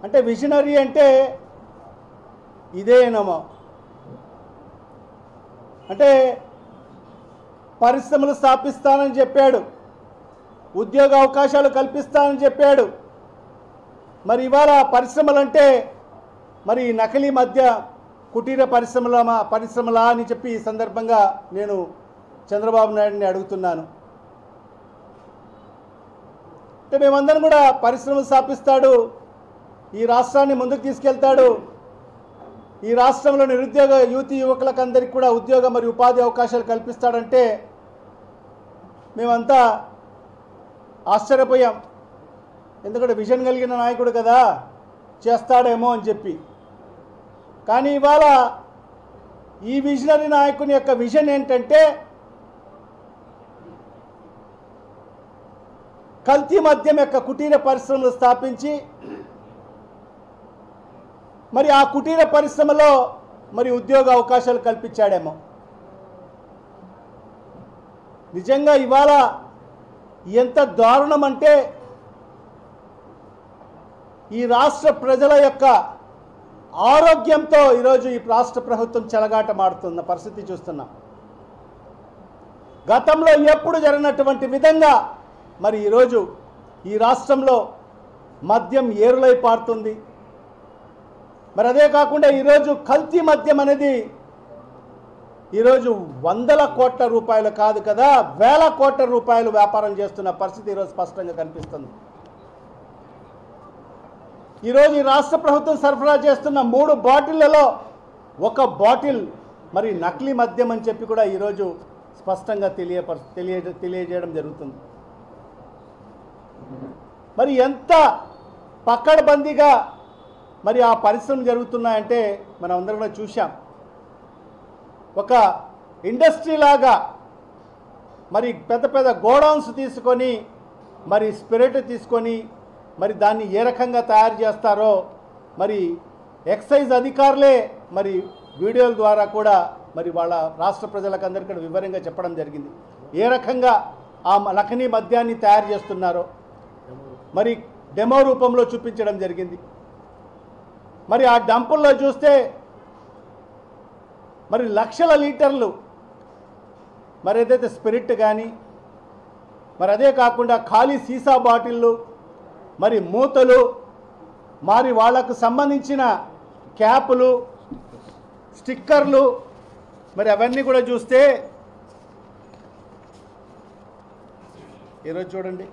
అంటే విజనరీ అంటే ఇదేనమో, అంటే పరిశ్రమలు స్థాపిస్తానని చెప్పాడు, ఉద్యోగ అవకాశాలు కల్పిస్తానని చెప్పాడు. మరి ఇవాళ పరిశ్రమలంటే మరి నకిలీ మద్య కుటీర పరిశ్రమలా అని చెప్పి ఈ సందర్భంగా నేను చంద్రబాబు నాయుడిని అడుగుతున్నాను. అంటే మేమందరం కూడా పరిశ్రమలు స్థాపిస్తాడు, ఈ రాష్ట్రాన్ని ముందుకు తీసుకెళ్తాడు, ఈ రాష్ట్రంలో నిరుద్యోగ యువకులకు అందరికీ కూడా ఉద్యోగ మరియు ఉపాధి అవకాశాలు కల్పిస్తాడంటే మేమంతా ఆశ్చర్యపోయాం. ఎందుకంటే విజన్ కలిగిన నాయకుడు కదా, చేస్తాడేమో అని చెప్పి. కానీ ఇవాళ ఈ విజనరీ నాయకుని యొక్క విజన్ ఏంటంటే కల్తీ మద్యం యొక్క కుటీర పరిశ్రమలు స్థాపించి మరి ఆ కుటీర పరిశ్రమలో మరి ఉద్యోగ అవకాశాలు కల్పించాడేమో. నిజంగా ఇవాళ ఎంత దారుణం అంటే ఈ రాష్ట్ర ప్రజల యొక్క ఆరోగ్యంతో ఈరోజు ఈ రాష్ట్ర ప్రభుత్వం చెలగాటమాడుతున్న పరిస్థితి చూస్తున్నాం. గతంలో ఎప్పుడు జరిగినటువంటి విధంగా మరి ఈరోజు ఈ రాష్ట్రంలో మద్యం ఏరులై పారుతుంది. మరి అదే కాకుండా ఈరోజు కల్తీ మద్యం అనేది ఈరోజు 100 కోట్ల రూపాయలు కాదు కదా, 1000 కోట్ల రూపాయలు వ్యాపారం చేస్తున్న పరిస్థితి ఈరోజు స్పష్టంగా కనిపిస్తుంది. ఈరోజు ఈ రాష్ట్ర ప్రభుత్వం సరఫరా చేస్తున్న 3 బాటిళ్లలో 1 బాటిల్ మరి నకిలీ మద్యం అని చెప్పి కూడా ఈరోజు స్పష్టంగా తెలియజేయడం జరుగుతుంది. మరి ఎంత పకడ్బందీగా మరి ఆ పరిశ్రమలు జరుగుతున్నాయంటే మనం అందరం కూడా చూసాం. ఒక ఇండస్ట్రీ లాగా మరి పెద్ద పెద్ద గోడౌన్స్ తీసుకొని మరి స్పిరిట్ తీసుకొని మరి దాన్ని ఏ రకంగా తయారు చేస్తారో మరి ఎక్సైజ్ అధికారులే మరి వీడియోల ద్వారా కూడా మరి వాళ్ళ రాష్ట్ర ప్రజలకు అందరికీ కూడా వివరంగా చెప్పడం జరిగింది. ఏ రకంగా ఆ నకిలీ మద్యాన్ని తయారు చేస్తున్నారో మరి డెమో రూపంలో చూపించడం జరిగింది. మరి ఆ డంపుల్లో చూస్తే మరి లక్షల లీటర్లు మరి ఏదైతే స్పిరిట్ కానీ మరి అదే కాకుండా ఖాళీ సీసా బాటిళ్ళు మరి మూతలు మరి వాళ్లకు సంబంధించిన క్యాపులు స్టిక్కర్లు మరి అవన్నీ కూడా చూస్తే ఈరోజు చూడండి.